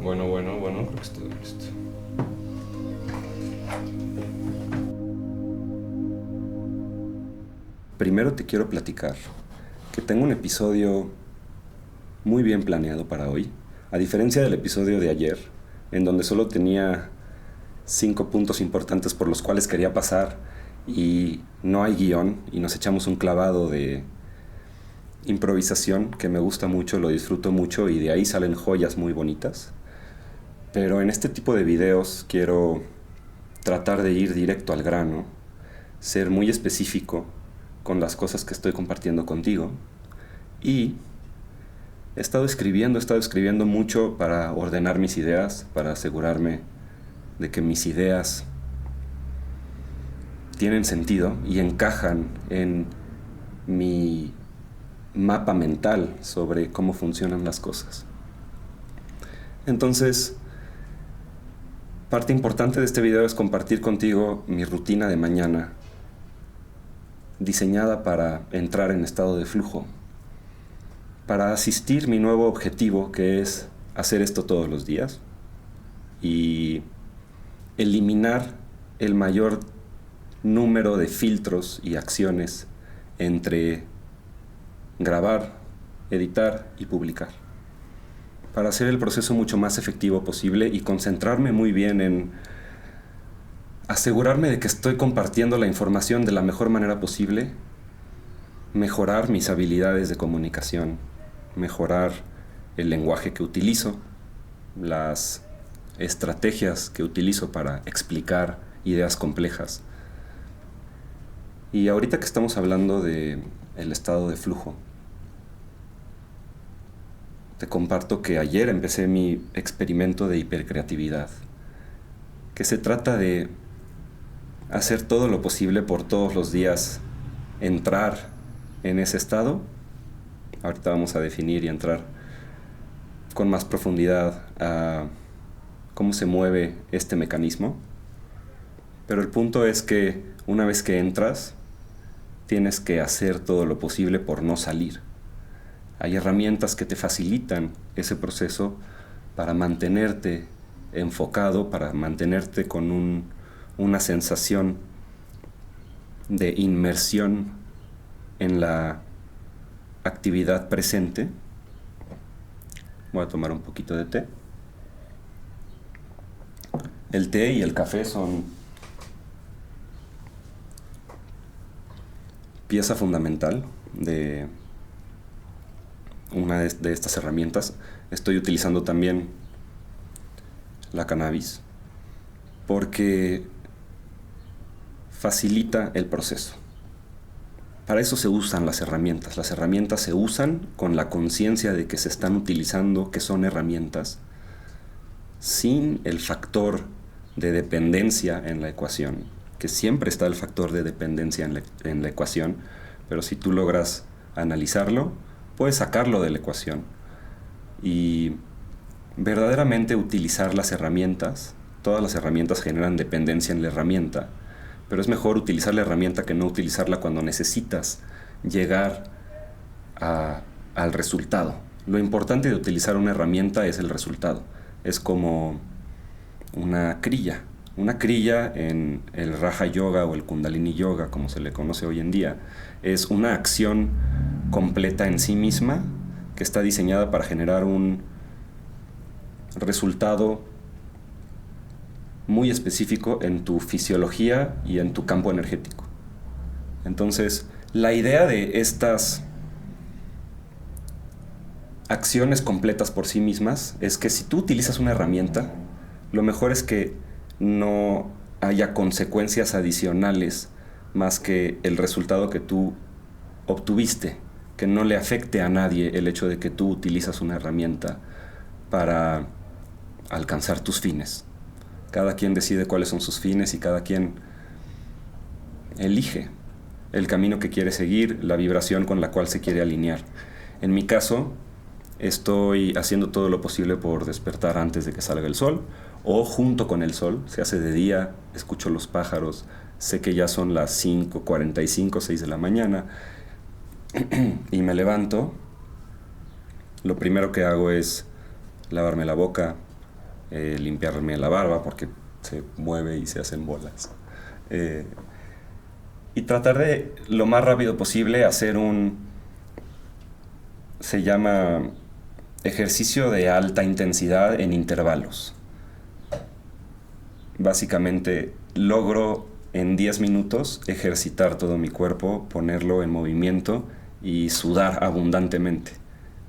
Bueno, creo que estoy listo. Primero te quiero platicar que tengo un episodio muy bien planeado para hoy, a diferencia del episodio de ayer, en donde solo tenía 5 puntos importantes por los cuales quería pasar y no hay guión y nos echamos un clavado de improvisación que me gusta mucho, lo disfruto mucho y de ahí salen joyas muy bonitas. Pero en este tipo de videos quiero tratar de ir directo al grano, ser muy específico con las cosas que estoy compartiendo contigo y he estado escribiendo mucho para ordenar mis ideas, para asegurarme de que mis ideas tienen sentido y encajan en mi mapa mental sobre cómo funcionan las cosas. Entonces, parte importante de este video es compartir contigo mi rutina de mañana, diseñada para entrar en estado de flujo, para asistir mi nuevo objetivo, que es hacer esto todos los días y eliminar el mayor número de filtros y acciones entre grabar, editar y publicar, para hacer el proceso mucho más efectivo posible y concentrarme muy bien en asegurarme de que estoy compartiendo la información de la mejor manera posible, mejorar mis habilidades de comunicación, mejorar el lenguaje que utilizo, las estrategias que utilizo para explicar ideas complejas. Y ahorita que estamos hablando de el estado de flujo, te comparto que ayer empecé mi experimento de hipercreatividad, que se trata de hacer todo lo posible por todos los días entrar en ese estado. Ahorita vamos a definir y entrar con más profundidad a cómo se mueve este mecanismo. Pero el punto es que una vez que entras, tienes que hacer todo lo posible por no salir. Hay herramientas que te facilitan ese proceso para mantenerte enfocado, para mantenerte con una sensación de inmersión en la actividad presente. Voy a tomar un poquito de té. El té y el café son pieza fundamental de una de estas herramientas. Estoy utilizando también la cannabis porque facilita el proceso. Para eso se usan las herramientas. Las herramientas se usan con la conciencia de que se están utilizando, que son herramientas, sin el factor de dependencia en la ecuación, que siempre está el factor de dependencia en la ecuación, pero si tú logras analizarlo, puedes sacarlo de la ecuación y verdaderamente utilizar las herramientas. Todas las herramientas generan dependencia en la herramienta, pero es mejor utilizar la herramienta que no utilizarla cuando necesitas llegar al resultado. Lo importante de utilizar una herramienta es el resultado. Es como una krilla. Una krilla en el Raja Yoga o el Kundalini Yoga, como se le conoce hoy en día, es una acción completa en sí misma que está diseñada para generar un resultado muy específico en tu fisiología y en tu campo energético. Entonces, la idea de estas acciones completas por sí mismas es que si tú utilizas una herramienta, lo mejor es que no haya consecuencias adicionales más que el resultado que tú obtuviste, que no le afecte a nadie el hecho de que tú utilizas una herramienta para alcanzar tus fines. Cada quien decide cuáles son sus fines y cada quien elige el camino que quiere seguir, la vibración con la cual se quiere alinear. En mi caso, estoy haciendo todo lo posible por despertar antes de que salga el sol o junto con el sol. Se hace de día, escucho los pájaros, sé que ya son las 5:45, 6 de la mañana y me levanto. Lo primero que hago es lavarme la boca, limpiarme la barba porque se mueve y se hacen bolas. Y tratar de, lo más rápido posible, hacer se llama ejercicio de alta intensidad en intervalos. Básicamente logro en 10 minutos ejercitar todo mi cuerpo, ponerlo en movimiento y sudar abundantemente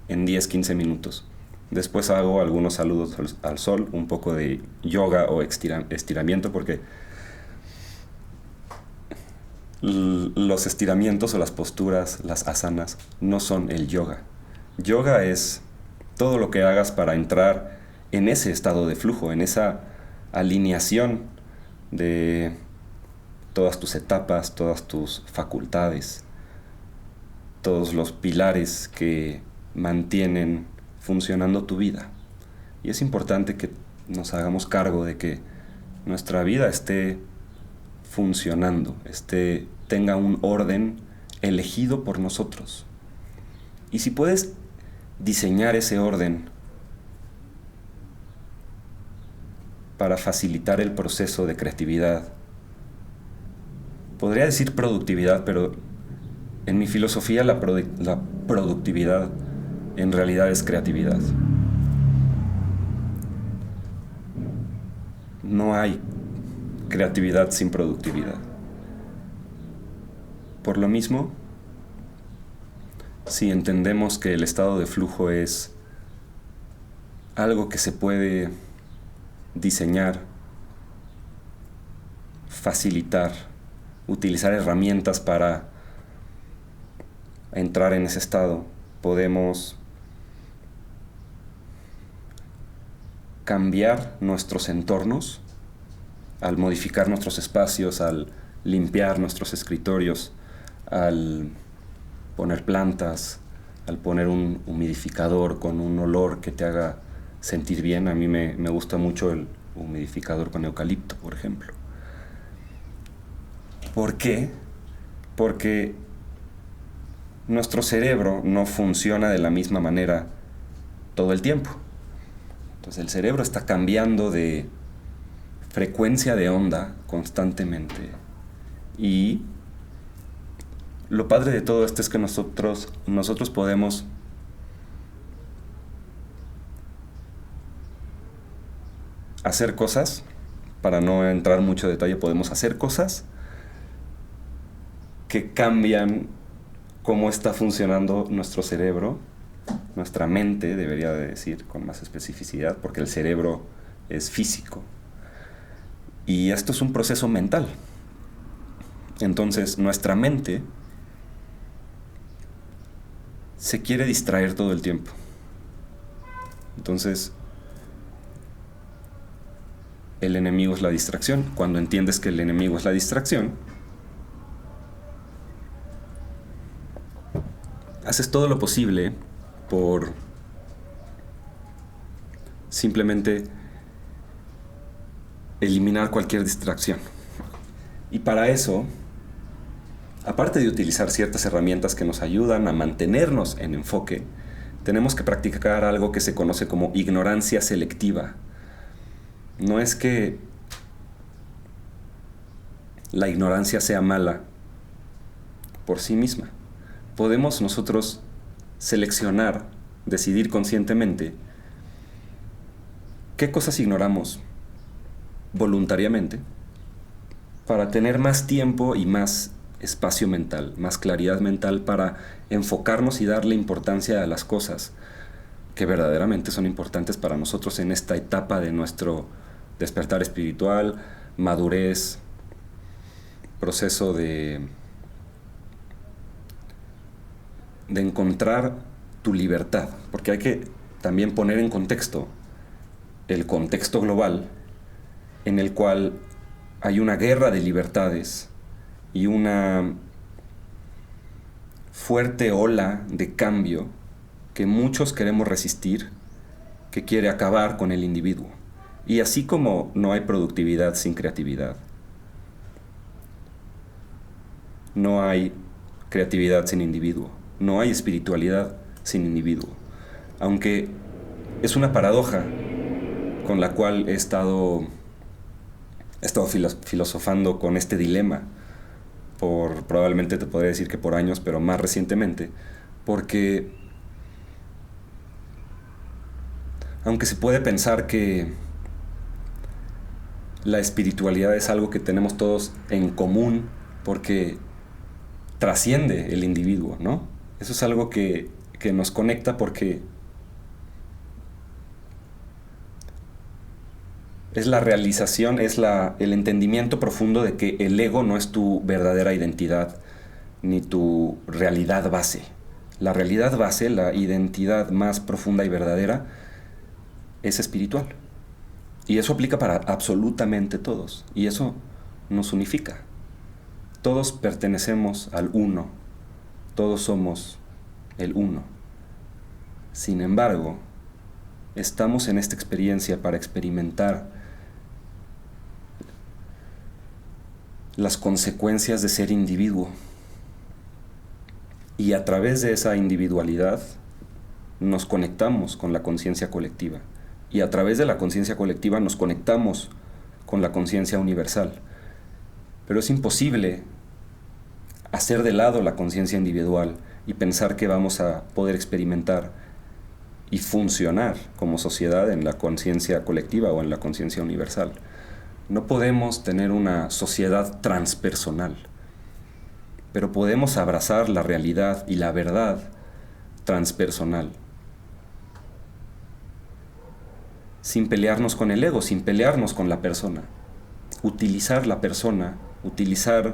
en 10-15 minutos. Después hago algunos saludos al sol, un poco de yoga o estiramiento, porque los estiramientos o las posturas, las asanas, no son el yoga. Yoga es todo lo que hagas para entrar en ese estado de flujo, en esa alineación de todas tus etapas, todas tus facultades, todos los pilares que mantienen funcionando tu vida. Y es importante que nos hagamos cargo de que nuestra vida esté funcionando, tenga un orden elegido por nosotros. Y si puedes diseñar ese orden para facilitar el proceso de creatividad, podría decir productividad, pero en mi filosofía la productividad en realidad es creatividad. No hay creatividad sin productividad. Por lo mismo, si entendemos que el estado de flujo es algo que se puede diseñar, facilitar, utilizar herramientas para entrar en ese estado, podemos cambiar nuestros entornos al modificar nuestros espacios, al limpiar nuestros escritorios, al poner plantas, al poner un humidificador con un olor que te haga sentir bien. A mí me gusta mucho el humidificador con eucalipto, por ejemplo. ¿Por qué? Porque nuestro cerebro no funciona de la misma manera todo el tiempo. Entonces el cerebro está cambiando de frecuencia de onda constantemente. Y lo padre de todo esto es que nosotros podemos hacer cosas, para no entrar mucho detalle, podemos hacer cosas que cambian cómo está funcionando nuestro cerebro, nuestra mente, debería de decir con más especificidad, porque el cerebro es físico. Y esto es un proceso mental. Entonces, nuestra mente se quiere distraer todo el tiempo. Entonces, el enemigo es la distracción. Cuando entiendes que el enemigo es la distracción, haces todo lo posible por simplemente eliminar cualquier distracción. Y para eso, aparte de utilizar ciertas herramientas que nos ayudan a mantenernos en enfoque, tenemos que practicar algo que se conoce como ignorancia selectiva. No es que la ignorancia sea mala por sí misma. Podemos nosotros seleccionar, decidir conscientemente qué cosas ignoramos voluntariamente para tener más tiempo y más espacio mental, más claridad mental para enfocarnos y darle importancia a las cosas que verdaderamente son importantes para nosotros en esta etapa de nuestro despertar espiritual, madurez, proceso de encontrar tu libertad, porque hay que también poner en contexto el contexto global en el cual hay una guerra de libertades y una fuerte ola de cambio que muchos queremos resistir, que quiere acabar con el individuo. Y así como no hay productividad sin creatividad, no hay creatividad sin individuo, no hay espiritualidad sin individuo. Aunque es una paradoja con la cual he estado filosofando con este dilema probablemente te podría decir que por años, pero más recientemente, porque aunque se puede pensar que la espiritualidad es algo que tenemos todos en común porque trasciende el individuo, ¿no? Eso es algo que nos conecta porque es la realización, es el entendimiento profundo de que el ego no es tu verdadera identidad ni tu realidad base. La realidad base, la identidad más profunda y verdadera, es espiritual. Y eso aplica para absolutamente todos. Y eso nos unifica. Todos pertenecemos al uno. Todos somos el uno. Sin embargo, estamos en esta experiencia para experimentar las consecuencias de ser individuo. Y a través de esa individualidad nos conectamos con la conciencia colectiva. Y a través de la conciencia colectiva nos conectamos con la conciencia universal. Pero es imposible hacer de lado la conciencia individual y pensar que vamos a poder experimentar y funcionar como sociedad en la conciencia colectiva o en la conciencia universal. No podemos tener una sociedad transpersonal, pero podemos abrazar la realidad y la verdad transpersonal, sin pelearnos con el ego, sin pelearnos con la persona. Utilizar la persona, utilizar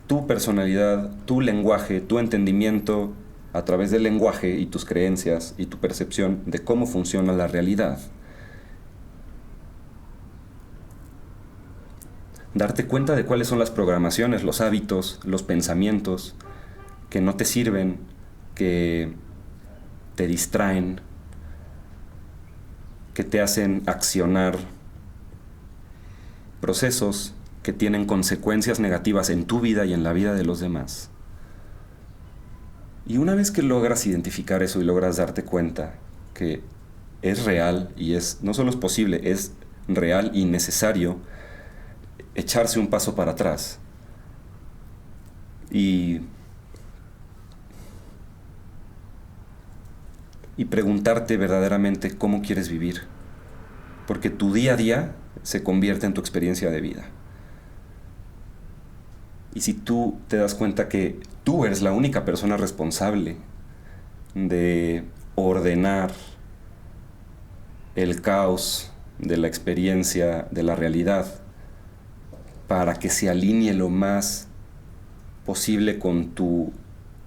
tu personalidad, tu lenguaje, tu entendimiento a través del lenguaje y tus creencias y tu percepción de cómo funciona la realidad. Darte cuenta de cuáles son las programaciones, los hábitos, los pensamientos que no te sirven, que te distraen, que te hacen accionar procesos que tienen consecuencias negativas en tu vida y en la vida de los demás. Y una vez que logras identificar eso y logras darte cuenta que es real y no solo es posible, es real y necesario echarse un paso para atrás y preguntarte verdaderamente cómo quieres vivir, porque tu día a día se convierte en tu experiencia de vida. Y si tú te das cuenta que tú eres la única persona responsable de ordenar el caos de la experiencia, de la realidad, para que se alinee lo más posible con tu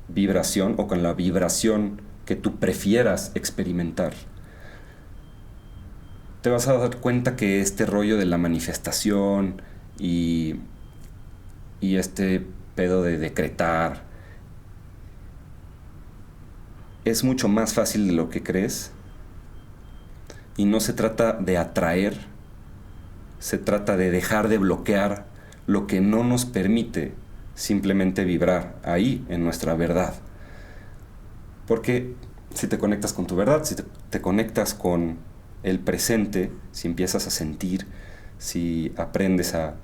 vibración o con la vibración que tú prefieras experimentar, te vas a dar cuenta que este rollo de la manifestación y este pedo de decretar es mucho más fácil de lo que crees, y no se trata de atraer, se trata de dejar de bloquear lo que no nos permite simplemente vibrar ahí en nuestra verdad. Porque si te conectas con tu verdad, si te conectas con el presente, si empiezas a sentir, si aprendes a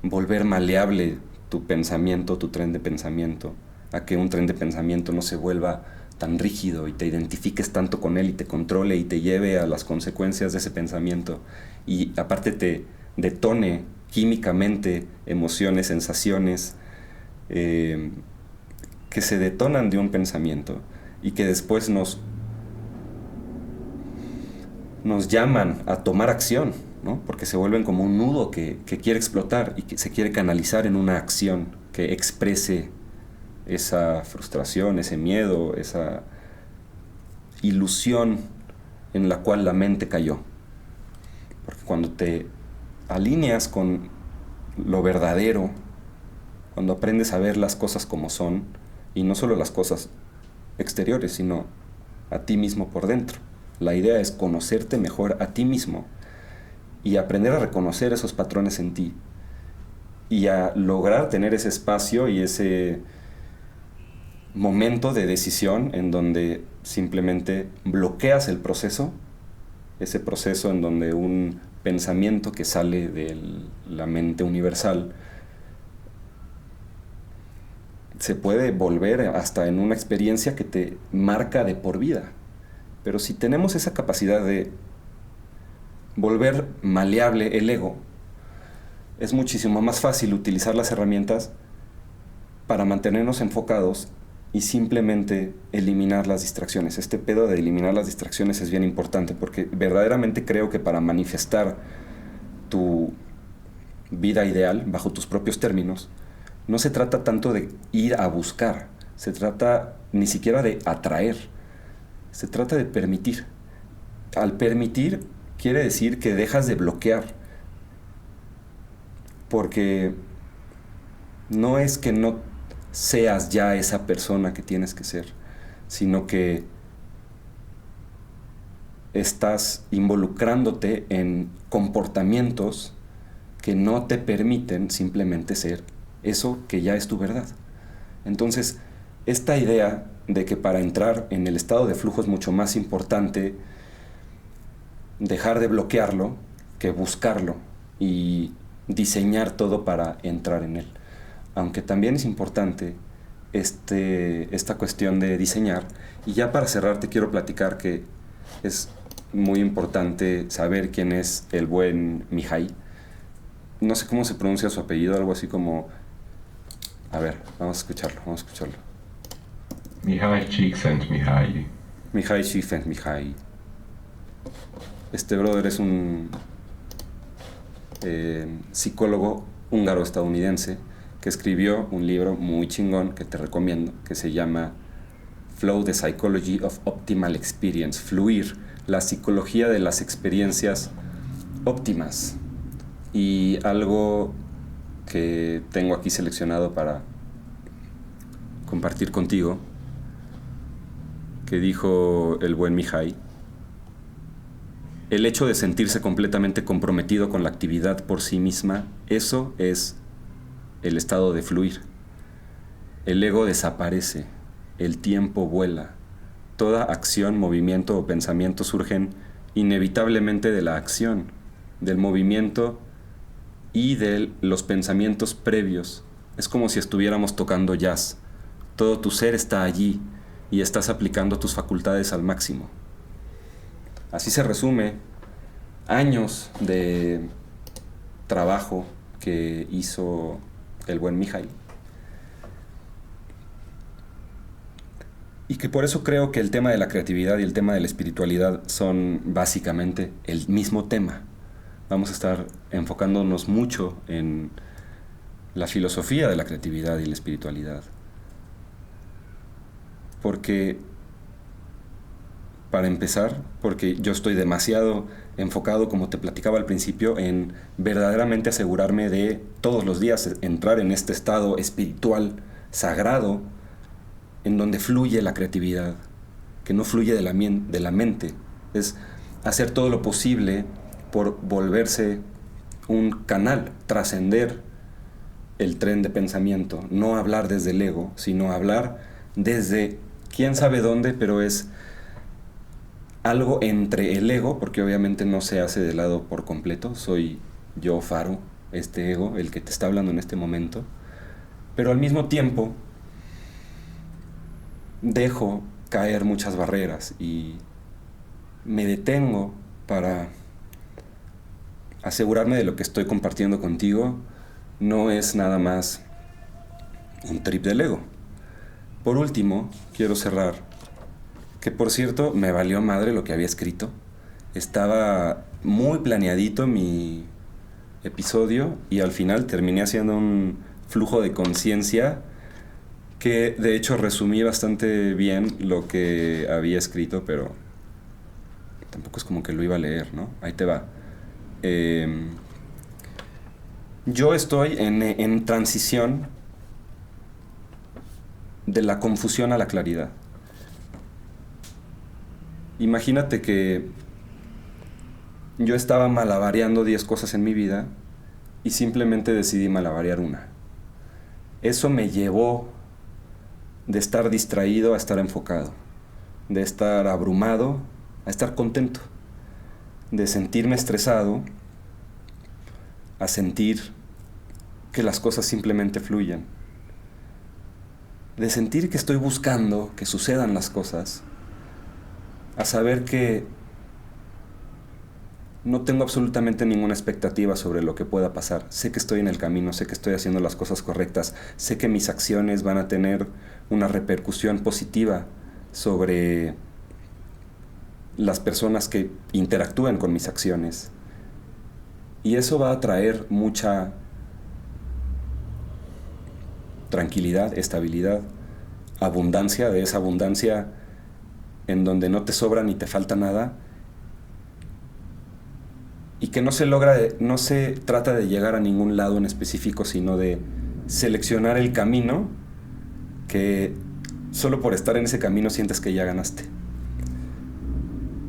volver maleable tu pensamiento, tu tren de pensamiento, a que un tren de pensamiento no se vuelva tan rígido y te identifiques tanto con él y te controle y te lleve a las consecuencias de ese pensamiento, y aparte te detone químicamente emociones, sensaciones que se detonan de un pensamiento y que después nos llaman a tomar acción, ¿no? Porque se vuelven como un nudo que quiere explotar y que se quiere canalizar en una acción que exprese esa frustración, ese miedo, esa ilusión en la cual la mente cayó. Porque cuando te alineas con lo verdadero, cuando aprendes a ver las cosas como son, y no solo las cosas exteriores, sino a ti mismo por dentro. La idea es conocerte mejor a ti mismo y aprender a reconocer esos patrones en ti y a lograr tener ese espacio y ese momento de decisión en donde simplemente bloqueas el proceso ese proceso en donde un pensamiento que sale de la mente universal se puede volver hasta en una experiencia que te marca de por vida. Pero si tenemos esa capacidad de volver maleable el ego, es muchísimo más fácil utilizar las herramientas para mantenernos enfocados y simplemente eliminar las distracciones. Este pedo de eliminar las distracciones es bien importante, porque verdaderamente creo que para manifestar tu vida ideal bajo tus propios términos, no se trata tanto de ir a buscar, se trata ni siquiera de atraer, se trata de permitir. Al permitir quiere decir que dejas de bloquear, porque no es que no seas ya esa persona que tienes que ser, sino que estás involucrándote en comportamientos que no te permiten simplemente ser eso que ya es tu verdad. Entonces, esta idea de que para entrar en el estado de flujo es mucho más importante dejar de bloquearlo que buscarlo y diseñar todo para entrar en él. Aunque también es importante esta cuestión de diseñar. Y ya para cerrar te quiero platicar que es muy importante saber quién es el buen Mihai. No sé cómo se pronuncia su apellido, algo así como... A ver, vamos a escucharlo. Mihai Csikszentmihalyi. Mihai Csikszentmihalyi. Este brother es un psicólogo húngaro-estadounidense que escribió un libro muy chingón que te recomiendo, que se llama Flow: The Psychology of Optimal Experience. Fluir, la psicología de las experiencias óptimas. Y algo que tengo aquí seleccionado para compartir contigo, que dijo el buen Mihai: el hecho de sentirse completamente comprometido con la actividad por sí misma, eso es el estado de fluir. El ego desaparece, el tiempo vuela. Toda acción, movimiento o pensamiento surgen inevitablemente de la acción, del movimiento y de los pensamientos previos. Es como si estuviéramos tocando jazz. Todo tu ser está allí y estás aplicando tus facultades al máximo. Así se resume años de trabajo que hizo el buen Mihai. Y que por eso creo que el tema de la creatividad y el tema de la espiritualidad son básicamente el mismo tema. Vamos a estar enfocándonos mucho en la filosofía de la creatividad y la espiritualidad. Porque, para empezar, porque yo estoy demasiado enfocado, como te platicaba al principio, en verdaderamente asegurarme de todos los días entrar en este estado espiritual, sagrado, en donde fluye la creatividad, que no fluye de la mente. Es hacer todo lo posible por volverse un canal, trascender el tren de pensamiento, no hablar desde el ego, sino hablar desde quién sabe dónde, pero es algo entre el ego, porque obviamente no se hace de lado por completo. Soy yo, Faro, este ego, el que te está hablando en este momento, pero al mismo tiempo dejo caer muchas barreras y me detengo para asegurarme de lo que estoy compartiendo contigo no es nada más un trip del ego. Por último, quiero cerrar, que por cierto me valió madre lo que había escrito. Estaba muy planeadito mi episodio y al final terminé haciendo un flujo de conciencia que de hecho resumí bastante bien lo que había escrito, pero tampoco es como que lo iba a leer, ¿no? Ahí te va. Yo estoy en transición de la confusión a la claridad. Imagínate que yo estaba malabareando 10 cosas en mi vida y simplemente decidí malabarear una. Eso me llevó de estar distraído a estar enfocado, de estar abrumado a estar contento. de sentirme estresado a sentir que las cosas simplemente fluyen. De sentir que estoy buscando que sucedan las cosas, a saber que no tengo absolutamente ninguna expectativa sobre lo que pueda pasar. Sé que estoy en el camino, sé que estoy haciendo las cosas correctas, sé que mis acciones van a tener una repercusión positiva sobre las personas que interactúan con mis acciones. Y eso va a traer mucha tranquilidad, estabilidad, abundancia, de esa abundancia en donde no te sobra ni te falta nada, y que no se trata de llegar a ningún lado en específico, sino de seleccionar el camino que solo por estar en ese camino sientes que ya ganaste.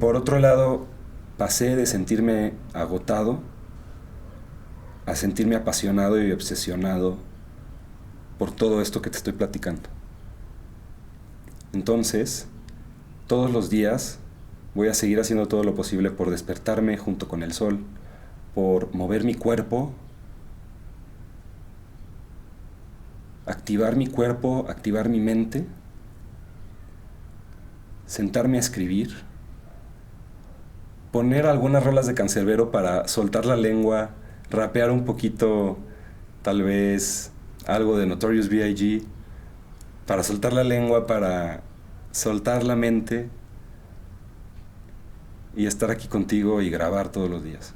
Por otro lado, pasé de sentirme agotado a sentirme apasionado y obsesionado por todo esto que te estoy platicando. Entonces, todos los días voy a seguir haciendo todo lo posible por despertarme junto con el sol, por mover mi cuerpo, activar mi mente, sentarme a escribir, poner algunas rolas de Canserbero para soltar la lengua, rapear un poquito, tal vez algo de Notorious B.I.G., para soltar la lengua, para soltar la mente y estar aquí contigo y grabar todos los días.